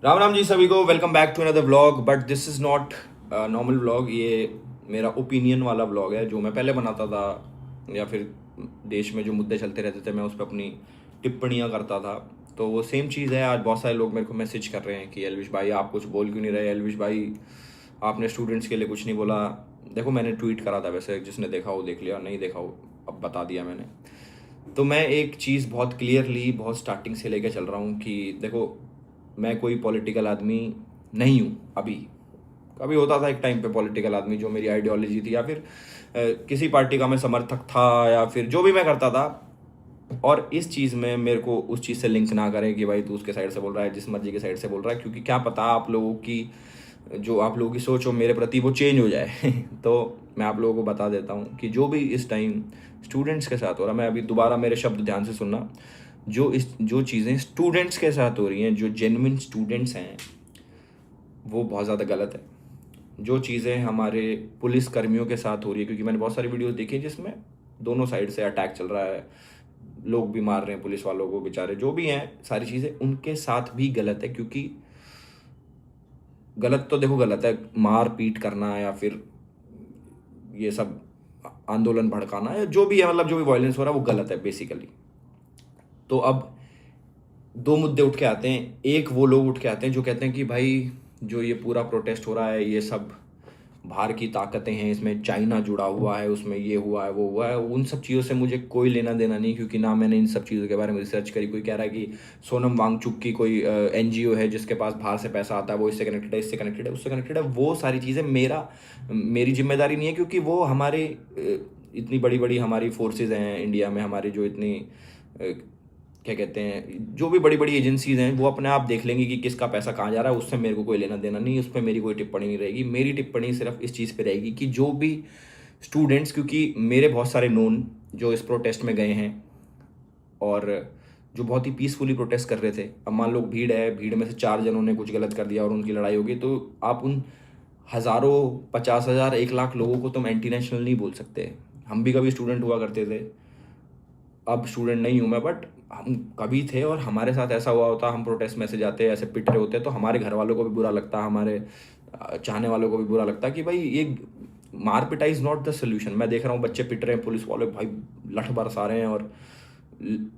राम राम जी सभी को। Welcome back to another vlog. But this is not normal vlog. ये मेरा ओपिनियन वाला व्लॉग है जो मैं पहले बनाता था, या फिर देश में जो मुद्दे चलते रहते थे मैं उस पर अपनी टिप्पणियाँ करता था। तो वो सेम चीज़ है। आज बहुत सारे लोग मेरे को मैसेज कर रहे हैं कि एलविश भाई आप कुछ बोल क्यों नहीं रहे, एलविश भाई आपने स्टूडेंट्स के लिए कुछ नहीं बोला। देखो, मैंने ट्वीट करा था, वैसे जिसने देखा वो देख लिया, नहीं देखा वो अब बता दिया मैंने। तो मैं एक चीज़ बहुत क्लियरली बहुत स्टार्टिंग से लेकर चल रहा हूँ कि देखो, मैं कोई पॉलिटिकल आदमी नहीं हूँ अभी। कभी होता था एक टाइम पे पॉलिटिकल आदमी, जो मेरी आइडियोलॉजी थी, या फिर किसी पार्टी का मैं समर्थक था, या फिर जो भी मैं करता था। और इस चीज़ में मेरे को उस चीज़ से लिंक ना करें कि भाई तू उसके साइड से बोल रहा है, जिस मर्जी के साइड से बोल रहा है, क्योंकि क्या पता आप लोगों की जो आप लोगों की सोच हो मेरे प्रति वो चेंज हो जाए। तो मैं आप लोगों को बता देता हूँ कि जो भी इस टाइम स्टूडेंट्स के साथ हो रहा, मैं अभी दोबारा मेरे शब्द ध्यान से सुनना, जो चीज़ें स्टूडेंट्स के साथ हो रही हैं, जो जेन्युइन स्टूडेंट्स हैं, वो बहुत ज़्यादा गलत है। जो चीज़ें हमारे पुलिस कर्मियों के साथ हो रही है, क्योंकि मैंने बहुत सारी वीडियोस देखी हैं जिसमें दोनों साइड से अटैक चल रहा है, लोग भी मार रहे हैं पुलिस वालों को, बेचारे जो भी हैं, सारी चीज़ें उनके साथ भी गलत है। क्योंकि गलत तो देखो गलत है, मार पीट करना या फिर ये सब आंदोलन भड़काना या जो भी है, मतलब जो भी वायलेंस हो रहा है वो गलत है बेसिकली। तो अब दो मुद्दे उठ के आते हैं। एक वो लोग उठ के आते हैं जो कहते हैं कि भाई जो ये पूरा प्रोटेस्ट हो रहा है ये सब बाहर की ताकतें हैं, इसमें चाइना जुड़ा हुआ है, उसमें ये हुआ है वो हुआ है। उन सब चीज़ों से मुझे कोई लेना देना नहीं, क्योंकि ना मैंने इन सब चीज़ों के बारे में रिसर्च करी। कोई कह रहा है कि सोनम वांगचुक की कोई एनजीओ है जिसके पास बाहर से पैसा आता है, वो इससे कनेक्टेड है, इससे कनेक्टेड है, उससे कनेक्टेड है। वो सारी चीज़ें मेरी जिम्मेदारी नहीं है, क्योंकि वो हमारे इतनी बड़ी बड़ी हमारी फोर्सेज हैं इंडिया में, हमारी जो इतनी क्या कहते हैं, जो भी बड़ी बड़ी एजेंसीज हैं, वो अपने आप देख लेंगी कि किसका पैसा कहाँ जा रहा है। उससे मेरे को कोई लेना देना नहीं, उस पर मेरी कोई टिप्पणी नहीं रहेगी। मेरी टिप्पणी सिर्फ इस चीज़ पे रहेगी कि जो भी स्टूडेंट्स, क्योंकि मेरे बहुत सारे नोन जो इस प्रोटेस्ट में गए हैं और जो बहुत ही पीसफुली प्रोटेस्ट कर रहे थे, अब मान लो भीड़ है, भीड़ में से 4 जनों ने कुछ गलत कर दिया और उनकी लड़ाई होगी, तो आप उन हज़ारों 50,000 1 लाख लोगों को तुम एंटी नेशनल नहीं बोल सकते। हम भी कभी स्टूडेंट हुआ करते थे, अब स्टूडेंट नहीं हूँ मैं, बट हम कभी थे और हमारे साथ ऐसा हुआ होता, हम प्रोटेस्ट में से जाते ऐसे पिट रहे होते, तो हमारे घर वालों को भी बुरा लगता, हमारे चाहने वालों को भी बुरा लगता कि भाई ये मार पिटाई इज़ नॉट द सोल्यूशन। मैं देख रहा हूँ बच्चे पिट रहे हैं, पुलिस वाले भाई लठ बरसा रहे हैं और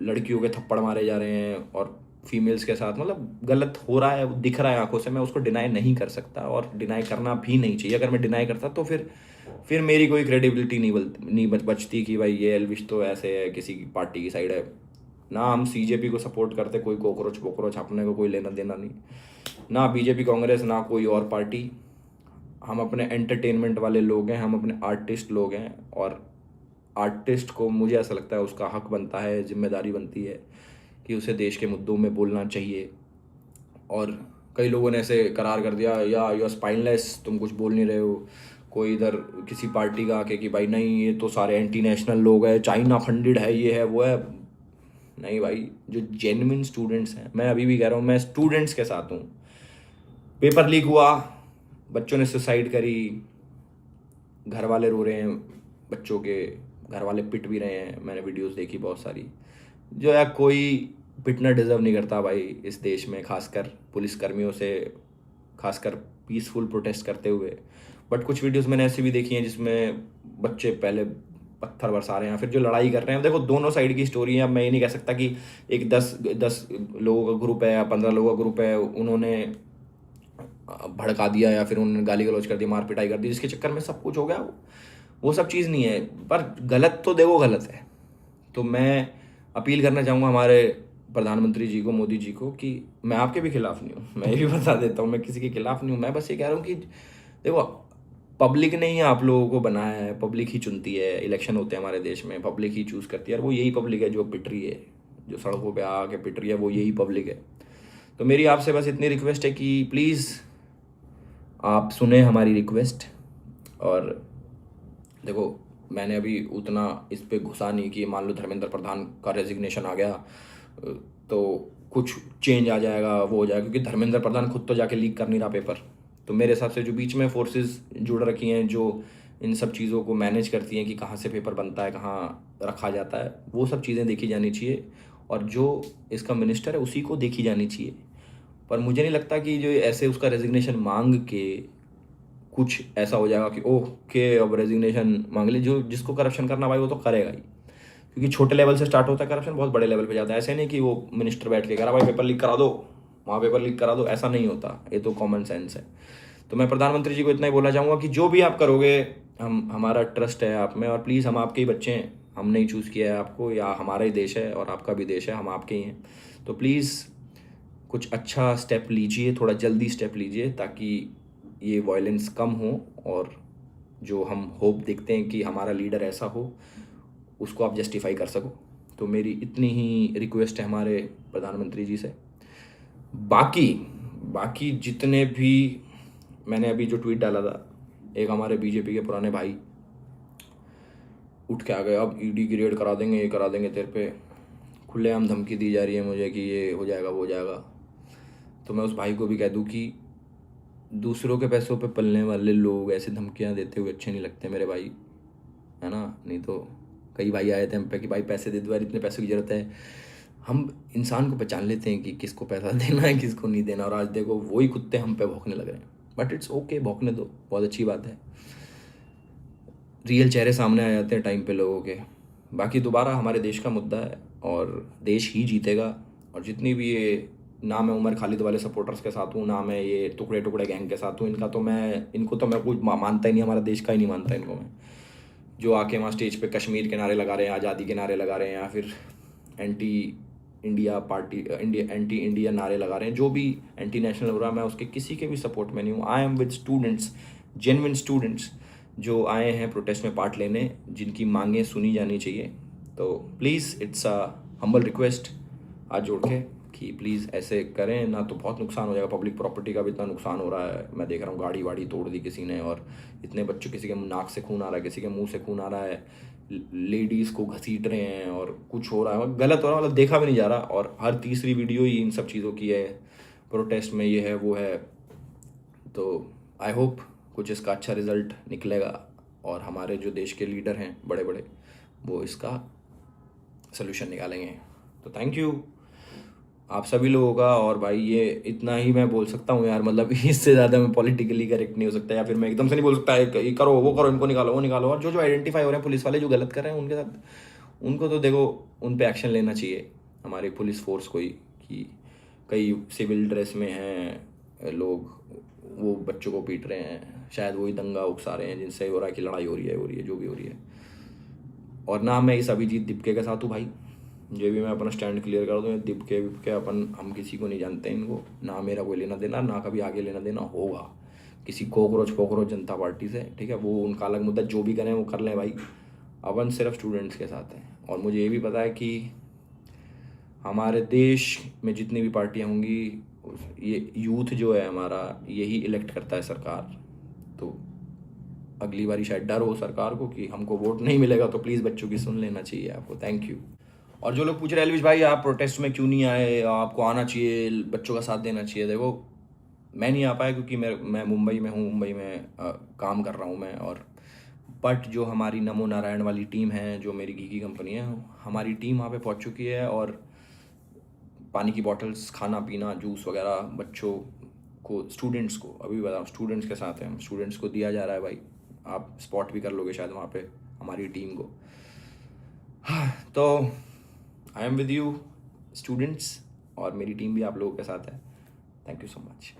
लड़कियों के थप्पड़ मारे जा रहे हैं और फीमेल्स के साथ, मतलब गलत हो रहा है, वो दिख रहा है आंखों से। मैं उसको डिनाई नहीं कर सकता और डिनाई करना भी नहीं चाहिए। अगर मैं डिनाई करता तो फिर मेरी कोई क्रेडिबिलिटी नहीं बचती कि भाई ये एलविश तो ऐसे है, किसी की पार्टी की साइड है। ना हम सीजेपी को सपोर्ट करते, कोई कोकरोच वोकरोच अपने को कोई लेना देना नहीं, ना बीजेपी कांग्रेस ना कोई और पार्टी। हम अपने एंटरटेनमेंट वाले लोग हैं, हम अपने आर्टिस्ट लोग हैं, और आर्टिस्ट को मुझे ऐसा लगता है उसका हक बनता है, जिम्मेदारी बनती है कि उसे देश के मुद्दों में बोलना चाहिए। और कई लोगों ने ऐसे करार कर दिया, या यू आर स्पाइनलेस, तुम कुछ बोल नहीं रहे हो। कोई इधर किसी पार्टी का आके कि भाई नहीं ये तो सारे एंटी नेशनल लोग हैं, चाइना फंडेड है, ये है वो है। नहीं भाई, जो जेन्युइन स्टूडेंट्स हैं, मैं अभी भी कह रहा हूँ मैं स्टूडेंट्स के साथ हूँ। पेपर लीक हुआ, बच्चों ने सुसाइड करी, घर वाले रो रहे हैं, बच्चों के घर वाले पिट भी रहे हैं, मैंने वीडियोस देखी बहुत सारी। जो है कोई पिटना डिज़र्व नहीं करता भाई इस देश में, खासकर पुलिस कर्मियों से, खासकर पीसफुल प्रोटेस्ट करते हुए। बट कुछ वीडियोस मैंने ऐसी भी देखी हैं जिसमें बच्चे पहले पत्थर बरसा रहे हैं, फिर जो लड़ाई कर रहे हैं। देखो दोनों साइड की स्टोरी है। अब मैं ये नहीं कह सकता कि एक 10 लोगों का ग्रुप है या 15 लोगों का ग्रुप है, उन्होंने भड़का दिया या फिर उन्होंने गाली गलौज कर दी, मार पिटाई कर दी, जिसके चक्कर में सब कुछ हो गया। वो सब चीज़ नहीं है, पर गलत तो देखो गलत है। तो मैं अपील करना चाहूँगा हमारे प्रधानमंत्री जी को, मोदी जी को, कि मैं आपके भी खिलाफ नहीं हूँ, मैं ये भी बता देता हूँ, मैं किसी के खिलाफ नहीं हूँ। मैं बस ये कह रहा हूँ कि देखो, पब्लिक ने ही आप लोगों को बनाया है, पब्लिक ही चुनती है। इलेक्शन होते हैं हमारे देश में, पब्लिक ही चूज़ करती है, और वो यही पब्लिक है जो पिट रही है, जो सड़कों पे आके पिट रही है, वो यही पब्लिक है। तो मेरी आपसे बस इतनी रिक्वेस्ट है कि प्लीज़ आप सुने हमारी रिक्वेस्ट। और देखो, मैंने अभी उतना इस पे घुसा नहीं कि मान लो धर्मेंद्र प्रधान का रेजिग्नेशन आ गया तो कुछ चेंज आ जाएगा, वो हो जाएगा, क्योंकि धर्मेंद्र प्रधान खुद तो जाके लीक कर नहीं रहा पेपर। तो मेरे हिसाब से जो बीच में फोर्सेस जुड़ रखी हैं, जो इन सब चीज़ों को मैनेज करती हैं कि कहाँ से पेपर बनता है, कहाँ रखा जाता है, वो सब चीज़ें देखी जानी चाहिए। और जो इसका मिनिस्टर है उसी को देखी जानी चाहिए। पर मुझे नहीं लगता कि जो ऐसे उसका रेजिग्नेशन मांग के कुछ ऐसा हो जाएगा कि ओके अब रेजिग्नेशन मांग ली। जो जिसको करप्शन करना भाई वो तो करेगा ही, क्योंकि छोटे लेवल से स्टार्ट होता है करप्शन, बहुत बड़े लेवल पे जाता है। ऐसे नहीं कि वो मिनिस्टर बैठ के कह रहा भाई पेपर लीक करा दो, वहाँ पेपर लीक करा दो, ऐसा नहीं होता। ये तो कॉमन सेंस है। तो मैं प्रधानमंत्री जी को इतना ही बोलना चाहूँगा कि जो भी आप करोगे, हमारा ट्रस्ट है आप में, और प्लीज़ हम आपके ही बच्चे हैं, हमने ही चूज़ किया है आपको, या हमारा ही देश है और आपका भी देश है, हम आपके ही हैं। तो प्लीज़ कुछ अच्छा स्टेप लीजिए, थोड़ा जल्दी स्टेप लीजिए, ताकि ये वायलेंस कम हो, और जो हम होप देखते हैं कि हमारा लीडर ऐसा हो, उसको आप जस्टिफाई कर सको। तो मेरी इतनी ही रिक्वेस्ट है हमारे प्रधानमंत्री जी से। बाकी बाकी जितने भी मैंने अभी जो ट्वीट डाला था, एक हमारे बीजेपी के पुराने भाई उठ के आ गए, अब ईडी की रेड करा देंगे, ये करा देंगे, तेरे पे खुलेआम धमकी दी जा रही है मुझे कि ये हो जाएगा वो हो जाएगा। तो मैं उस भाई को भी कह दूं कि दूसरों के पैसों पे पलने वाले लोग ऐसे धमकियां देते हुए अच्छे नहीं लगते मेरे भाई, है ना। नहीं तो कई भाई आए थे हम पे कि भाई पैसे दे दो यार, इतने पैसों की ज़रूरत है। हम इंसान को पहचान लेते हैं कि किसको पैसा देना है किसको नहीं देना, और आज देखो वही कुत्ते हम पे भौंकने लग रहे हैं। बट इट्स ओके, भौंकने दो, बहुत अच्छी बात है। रियल चेहरे सामने आ जाते हैं टाइम पे लोगों के। बाकी दोबारा हमारे देश का मुद्दा है और देश ही जीतेगा। और जितनी भी ये, ना मैं उमर खालिद वाले सपोर्टर्स के साथ हूँ, ना मैं ये टुकड़े टुकड़े गैंग के साथ हूँ, इनको तो मैं कुछ मानता ही नहीं, हमारा देश का ही नहीं मानता इनको मैं। जो आके वहाँ स्टेज पे कश्मीर के नारे लगा रहे हैं, आज़ादी के नारे लगा रहे हैं, या फिर एंटी एंटी इंडिया नारे लगा रहे हैं, जो भी एंटी नेशनल हो रहा है, मैं उसके किसी के भी सपोर्ट में नहीं हूँ। I am with students, genuine students जो आए हैं प्रोटेस्ट में पार्ट लेने, जिनकी मांगें सुनी जानी चाहिए। तो please it's a humble request हाथ जोड़ के कि प्लीज़ ऐसे करें ना, तो बहुत नुकसान हो जाएगा। पब्लिक प्रॉपर्टी का भी इतना नुकसान हो रहा है, मैं देख रहा हूँ गाड़ी वाड़ी तोड़ दी किसी ने, और इतने बच्चों, किसी के नाक से खून आ रहा है, किसी के मुंह से खून आ रहा है, लेडीज़ को घसीट रहे हैं, और कुछ हो रहा है, गलत हो रहा है, मतलब देखा भी नहीं जा रहा। और हर तीसरी वीडियो ही इन सब चीज़ों की है, प्रोटेस्ट में ये है वो है। तो आई होप कुछ इसका अच्छा रिजल्ट निकलेगा, और हमारे जो देश के लीडर हैं बड़े बड़े, वो इसका सलूशन निकालेंगे। तो थैंक यू आप सभी लोगों का। और भाई ये इतना ही मैं बोल सकता हूँ यार, मतलब इससे ज़्यादा मैं पॉलिटिकली करेक्ट नहीं हो सकता, या फिर मैं एकदम से नहीं बोल सकता ये करो वो करो, इनको निकालो वो निकालो। और जो जो आइडेंटिफाई हो रहे हैं पुलिस वाले जो गलत कर रहे हैं उनके साथ, उनको तो देखो उन पे एक्शन लेना चाहिए हमारी पुलिस फोर्स को ही। कि कई सिविल ड्रेस में हैं लोग, वो बच्चों को पीट रहे हैं, शायद वही दंगा उकसा रहे हैं जिनसे हो रहा है कि लड़ाई हो रही है जो भी हो रही है। और ना मैं इस अभिजीत दिपके के साथ हूँ भाई, ये भी मैं अपना स्टैंड क्लियर कर दूँ। दिपके विपके अपन हम किसी को नहीं जानते, इनको ना मेरा कोई लेना देना, ना कभी आगे लेना देना होगा किसी कोकरोच जनता पार्टी से, ठीक है। वो उनका अलग मुद्दा, जो भी करें वो कर लें भाई, अपन सिर्फ स्टूडेंट्स के साथ हैं। और मुझे ये भी पता है कि हमारे देश में जितनी भी पार्टियाँ होंगी, ये यूथ जो है हमारा, यही इलेक्ट करता है सरकार। तो अगली बारी शायद डर हो सरकार को कि हमको वोट नहीं मिलेगा, तो प्लीज़ बच्चों की सुन लेना चाहिए आपको। Thank you. और जो लोग पूछ रहे हैं अलविश भाई आप प्रोटेस्ट में क्यों नहीं आए, आपको आना चाहिए, बच्चों का साथ देना चाहिए, देखो मैं नहीं आ पाया क्योंकि मैं मुंबई में हूँ, मुंबई में काम कर रहा हूँ मैं। और बट जो हमारी नमो नारायण वाली टीम है, जो मेरी घी की कंपनी है, हमारी टीम वहाँ पे पहुँच चुकी है, और पानी की बॉटल्स, खाना पीना, जूस वगैरह बच्चों को, स्टूडेंट्स को, अभी बता रहा हूँ स्टूडेंट्स के साथ हैं हम, स्टूडेंट्स को दिया जा रहा है भाई। आप स्पॉट भी कर लोगे शायद वहाँ पे हमारी टीम को। हाँ, तो I am with you students, और मेरी टीम भी आप लोगों के साथ है। Thank you so much.